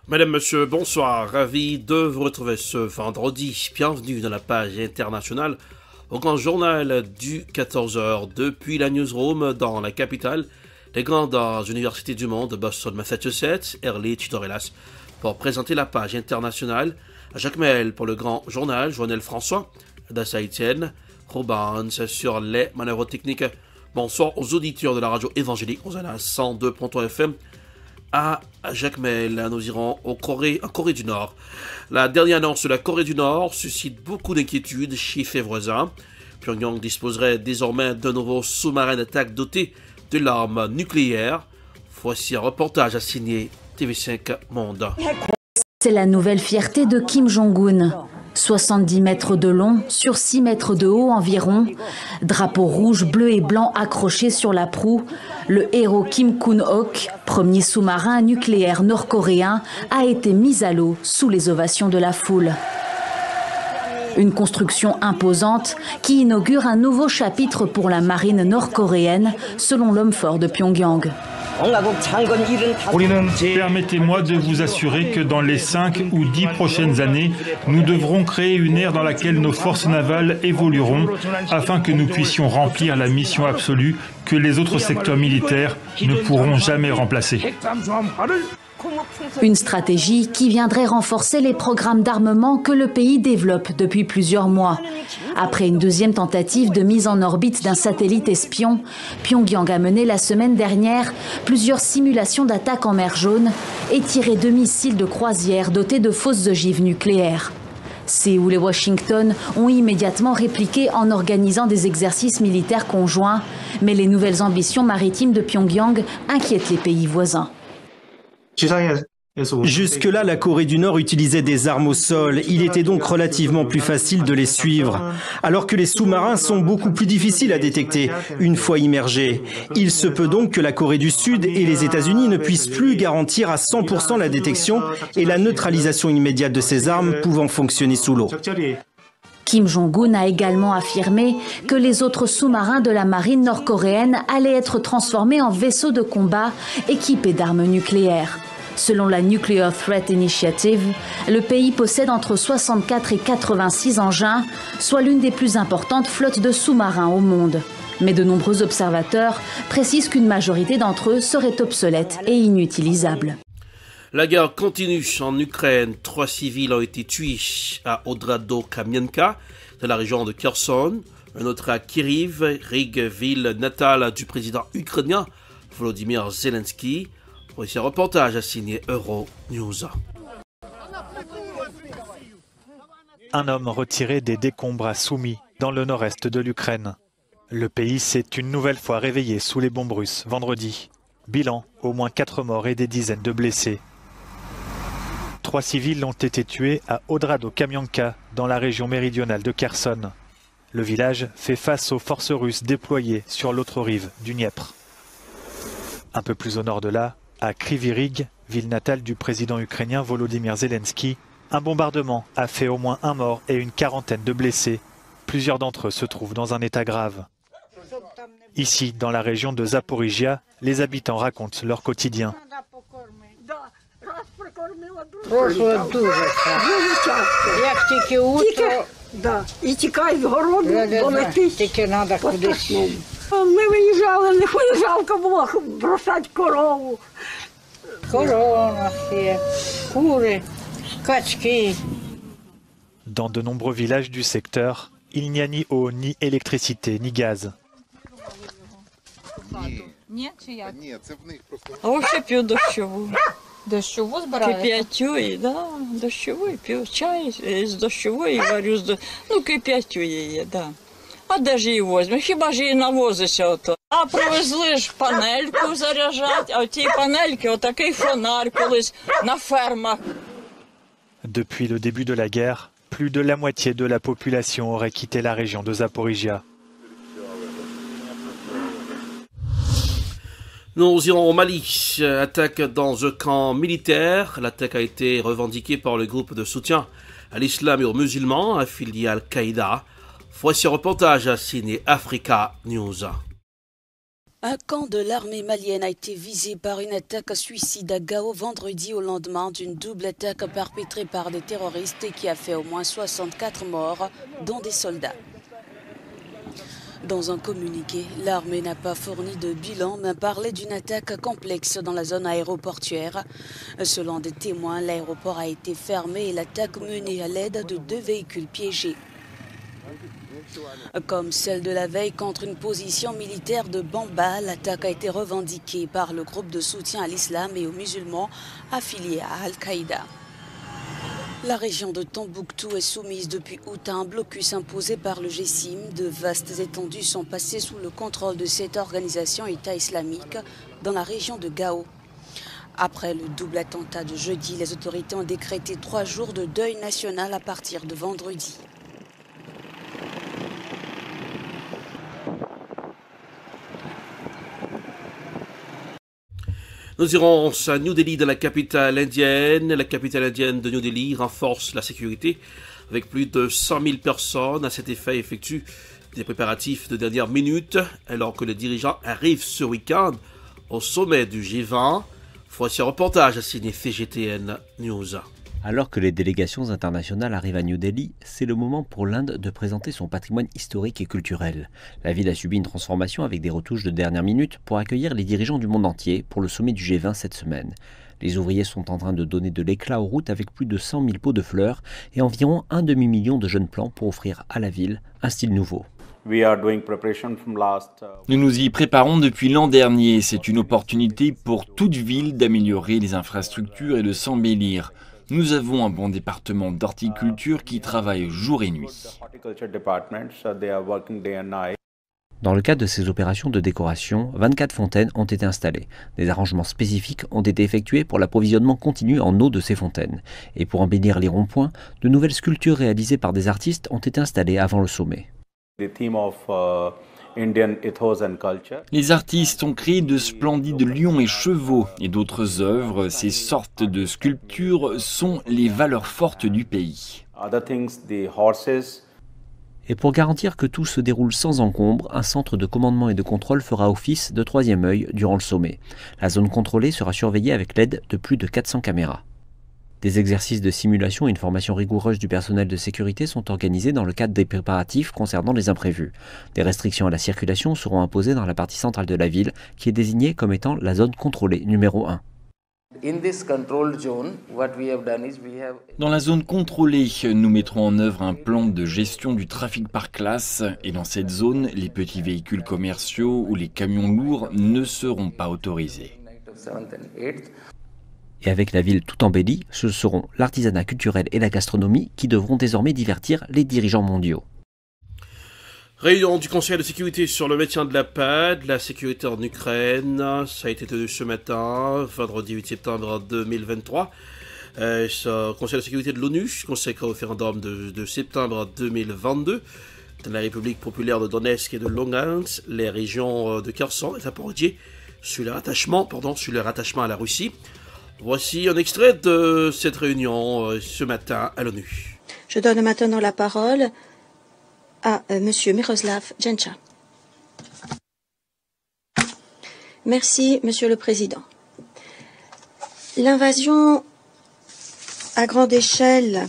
Mesdames, Messieurs, bonsoir. Ravi de vous retrouver ce vendredi. Bienvenue dans la page internationale au grand journal du 14h depuis la newsroom dans la capitale des grandes universités du monde, Boston, Massachusetts, Ehrlich, Dorelas, pour présenter la page internationale. Jacques Mel pour le grand journal, Joannel François, Dassa Etienne, Robans sur les manœuvres techniques. Bonsoir aux auditeurs de la radio évangélique, on est à 102.3 FM. À Jacques Mel, nous irons en Corée du Nord. La dernière annonce de la Corée du Nord suscite beaucoup d'inquiétudes chez ses voisins. Pyongyang disposerait désormais d'un nouveau sous-marin d'attaque doté de l'arme nucléaire. Voici un reportage à signer TV5 Monde. C'est la nouvelle fierté de Kim Jong-un. 70 mètres de long sur 6 mètres de haut environ. Drapeau rouge, bleu et blanc accroché sur la proue. Le héros Kim Kun-ok, premier sous-marin nucléaire nord-coréen, a été mis à l'eau sous les ovations de la foule. Une construction imposante qui inaugure un nouveau chapitre pour la marine nord-coréenne, selon l'homme fort de Pyongyang. Permettez-moi de vous assurer que dans les 5 ou 10 prochaines années, nous devrons créer une ère dans laquelle nos forces navales évolueront afin que nous puissions remplir la mission absolue que les autres secteurs militaires ne pourront jamais remplacer. Une stratégie qui viendrait renforcer les programmes d'armement que le pays développe depuis plusieurs mois. Après une deuxième tentative de mise en orbite d'un satellite espion, Pyongyang a mené la semaine dernière plusieurs simulations d'attaque en mer Jaune et tiré 2 missiles de croisière dotés de fausses ogives nucléaires. Séoul et Washington ont immédiatement répliqué en organisant des exercices militaires conjoints, mais les nouvelles ambitions maritimes de Pyongyang inquiètent les pays voisins. Jusque-là, la Corée du Nord utilisait des armes au sol. Il était donc relativement plus facile de les suivre. Alors que les sous-marins sont beaucoup plus difficiles à détecter une fois immergés. Il se peut donc que la Corée du Sud et les États-Unis ne puissent plus garantir à 100% la détection et la neutralisation immédiate de ces armes pouvant fonctionner sous l'eau. Kim Jong-un a également affirmé que les autres sous-marins de la marine nord-coréenne allaient être transformés en vaisseaux de combat équipés d'armes nucléaires. Selon la Nuclear Threat Initiative, le pays possède entre 64 et 86 engins, soit l'une des plus importantes flottes de sous-marins au monde. Mais de nombreux observateurs précisent qu'une majorité d'entre eux seraient obsolètes et inutilisables. La guerre continue en Ukraine. 3 civils ont été tués à Odrado-Kamianka, dans la région de Kherson. Un autre à Kiriv, ville natale du président ukrainien Volodymyr Zelensky. Voici un reportage à signer Euronews. Un homme retiré des décombres à Soumy, dans le nord-est de l'Ukraine. Le pays s'est une nouvelle fois réveillé sous les bombes russes vendredi. Bilan, au moins 4 morts et des dizaines de blessés. 3 civils ont été tués à Odrado-Kamianka, dans la région méridionale de Kherson. Le village fait face aux forces russes déployées sur l'autre rive du Dniepr. Un peu plus au nord de là, à Kryvyi Rih, ville natale du président ukrainien Volodymyr Zelensky, un bombardement a fait au moins 1 mort et une quarantaine de blessés. Plusieurs d'entre eux se trouvent dans un état grave. Ici, dans la région de Zaporizhia, les habitants racontent leur quotidien. Dans de nombreux villages du secteur, il n'y a ni eau, ni électricité, ni gaz. Дощову збираю. Кип'ятю, да, дощову, п'ю чай з дощової, варю кип'ятю її, да. А де ж її возьму? Хіба ж її навозиться ото? А привезли ж панельку заряджати, а в тій панельці отакий фонарь колись на фермах. Depuis le début de la guerre, plus de la moitié de la population aurait quitté la région de Zaporizhia. Nous irons au Mali. Attaque dans un camp militaire. L'attaque a été revendiquée par le groupe de soutien à l'islam et aux musulmans affilié à Al-Qaïda. Voici un reportage signé Africa News. Un camp de l'armée malienne a été visé par une attaque suicide à Gao vendredi au lendemain d'une double attaque perpétrée par des terroristes qui a fait au moins 64 morts, dont des soldats. Dans un communiqué, l'armée n'a pas fourni de bilan, mais parlait d'une attaque complexe dans la zone aéroportuaire. Selon des témoins, l'aéroport a été fermé et l'attaque menée à l'aide de 2 véhicules piégés. Comme celle de la veille contre une position militaire de Bamba, l'attaque a été revendiquée par le groupe de soutien à l'islam et aux musulmans affiliés à Al-Qaïda. La région de Tombouctou est soumise depuis août à un blocus imposé par le GSIM. De vastes étendues sont passées sous le contrôle de cette organisation État islamique dans la région de Gao. Après le double attentat de jeudi, les autorités ont décrété 3 jours de deuil national à partir de vendredi. Nous irons à New Delhi, dans la capitale indienne. La capitale indienne de New Delhi renforce la sécurité avec plus de 100 000 personnes. À cet effet, effectue des préparatifs de dernière minute alors que les dirigeants arrivent ce week-end au sommet du G20. Voici un reportage signé CGTN News. Alors que les délégations internationales arrivent à New Delhi, c'est le moment pour l'Inde de présenter son patrimoine historique et culturel. La ville a subi une transformation avec des retouches de dernière minute pour accueillir les dirigeants du monde entier pour le sommet du G20 cette semaine. Les ouvriers sont en train de donner de l'éclat aux routes avec plus de 100 000 pots de fleurs et environ un demi-million de jeunes plants pour offrir à la ville un style nouveau. Nous nous y préparons depuis l'an dernier. C'est une opportunité pour toute ville d'améliorer les infrastructures et de s'embellir. Nous avons un bon département d'horticulture qui travaille jour et nuit. Dans le cadre de ces opérations de décoration, 24 fontaines ont été installées. Des arrangements spécifiques ont été effectués pour l'approvisionnement continu en eau de ces fontaines. Et pour embellir les ronds-points, de nouvelles sculptures réalisées par des artistes ont été installées avant le sommet. Les artistes ont créé de splendides lions et chevaux et d'autres œuvres. Ces sortes de sculptures sont les valeurs fortes du pays. Et pour garantir que tout se déroule sans encombre, un centre de commandement et de contrôle fera office de troisième œil durant le sommet. La zone contrôlée sera surveillée avec l'aide de plus de 400 caméras. Des exercices de simulation et une formation rigoureuse du personnel de sécurité sont organisés dans le cadre des préparatifs concernant les imprévus. Des restrictions à la circulation seront imposées dans la partie centrale de la ville, qui est désignée comme étant la zone contrôlée numéro 1. Dans la zone contrôlée, nous mettrons en œuvre un plan de gestion du trafic par classe. Et dans cette zone, les petits véhicules commerciaux ou les camions lourds ne seront pas autorisés. Et avec la ville tout embellie, ce seront l'artisanat culturel et la gastronomie qui devront désormais divertir les dirigeants mondiaux. Réunion du Conseil de sécurité sur le maintien de la paix, de la sécurité en Ukraine. Ça a été tenu ce matin, vendredi 8 septembre 2023. Ce Conseil de sécurité de l'ONU consacré au référendum de septembre 2022. Dans la République populaire de Donetsk et de Lugansk, les régions de Kherson et Zaporijie sur leur attachement à la Russie. Voici un extrait de cette réunion ce matin à l'ONU. Je donne maintenant la parole à Monsieur Miroslav Djencha. Merci, Monsieur le Président. L'invasion à grande échelle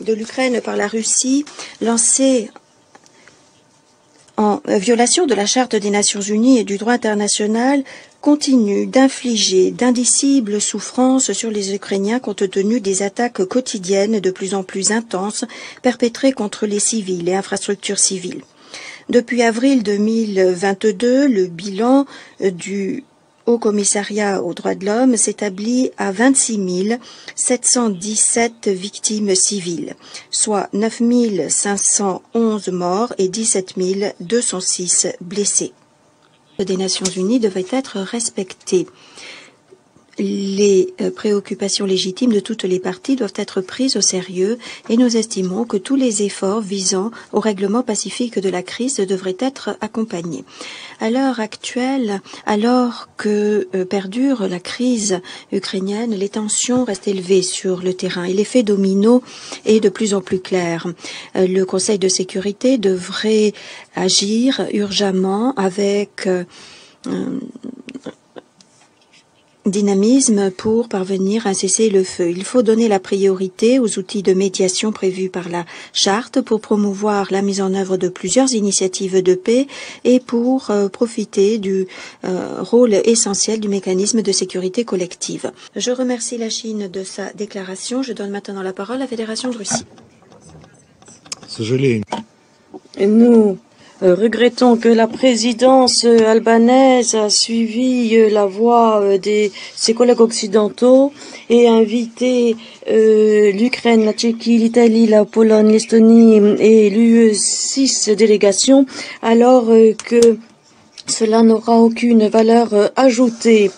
de l'Ukraine par la Russie, lancée en violation de la Charte des Nations Unies et du droit international, continue d'infliger d'indicibles souffrances sur les Ukrainiens compte tenu des attaques quotidiennes de plus en plus intenses perpétrées contre les civils et infrastructures civiles. Depuis avril 2022, le bilan du Haut Commissariat aux droits de l'homme s'établit à 26 717 victimes civiles, soit 9 511 morts et 17 206 blessés. Des Nations Unies devait être respectée. Les préoccupations légitimes de toutes les parties doivent être prises au sérieux et nous estimons que tous les efforts visant au règlement pacifique de la crise devraient être accompagnés. À l'heure actuelle, alors que perdure la crise ukrainienne, les tensions restent élevées sur le terrain et l'effet domino est de plus en plus clair. Le Conseil de sécurité devrait agir urgemment avec dynamisme pour parvenir à cesser le feu. Il faut donner la priorité aux outils de médiation prévus par la charte pour promouvoir la mise en œuvre de plusieurs initiatives de paix et pour profiter du rôle essentiel du mécanisme de sécurité collective. Je remercie la Chine de sa déclaration. Je donne maintenant la parole à la Fédération de Russie. Nous regrettons que la présidence albanaise a suivi la voie de ses collègues occidentaux et a invité l'Ukraine, la Tchéquie, l'Italie, la Pologne, l'Estonie et l'UE 6 délégations, alors que cela n'aura aucune valeur ajoutée.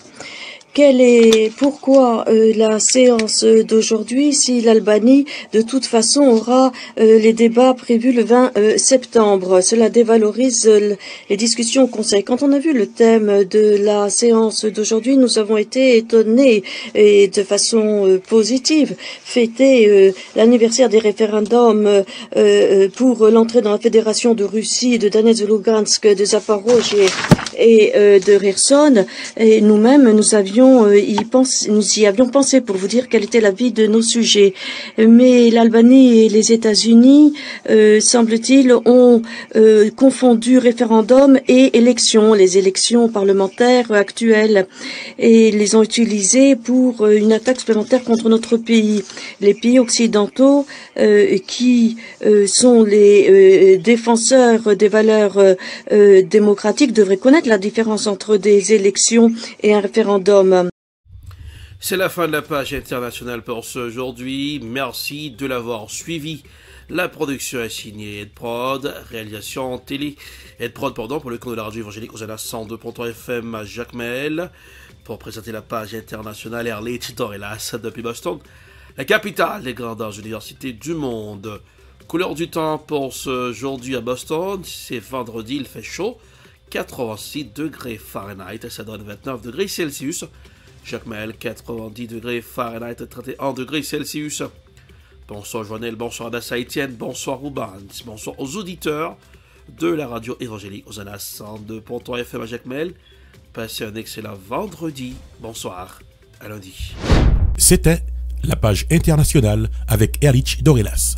Pourquoi la séance d'aujourd'hui si l'Albanie de toute façon aura les débats prévus le 20 septembre? Cela dévalorise les discussions au Conseil. Quand on a vu le thème de la séance d'aujourd'hui, nous avons été étonnés et de façon positive fêter l'anniversaire des référendums pour l'entrée dans la Fédération de Russie, de Donetsk, de Lugansk, de Zaporozhye et de Kherson. Et nous-mêmes, nous y avions pensé pour vous dire quel était l'avis de nos sujets. Mais l'Albanie et les États-Unis, semble-t-il, ont confondu référendum et élections, les élections parlementaires actuelles, et les ont utilisées pour une attaque supplémentaire contre notre pays. Les pays occidentaux qui sont les défenseurs des valeurs démocratiques devraient connaître la différence entre des élections et un référendum. C'est la fin de la page internationale pour aujourd'hui. Merci de l'avoir suivi. La production est signée Edprod, réalisation télé Edprod pour le compte de la radio évangélique Hosanna 102.3 FM à Jacmel. Pour présenter la page internationale, Erlich Dorelas depuis Boston, la capitale des grandes universités du monde. Couleur du temps pour ce aujourd'hui à Boston, c'est vendredi, il fait chaud, 86 degrés Fahrenheit, ça donne 29 degrés Celsius. Jacmel, 90 degrés Fahrenheit, 31 degrés Celsius. Bonsoir Joannel, bonsoir Adassa Etienne, bonsoir Ruban, bonsoir aux auditeurs de la radio évangélique Hosanna 102.3 FM à Jacmel. Passez un excellent vendredi. Bonsoir, à lundi. C'était la page internationale avec Erlich Dorelas.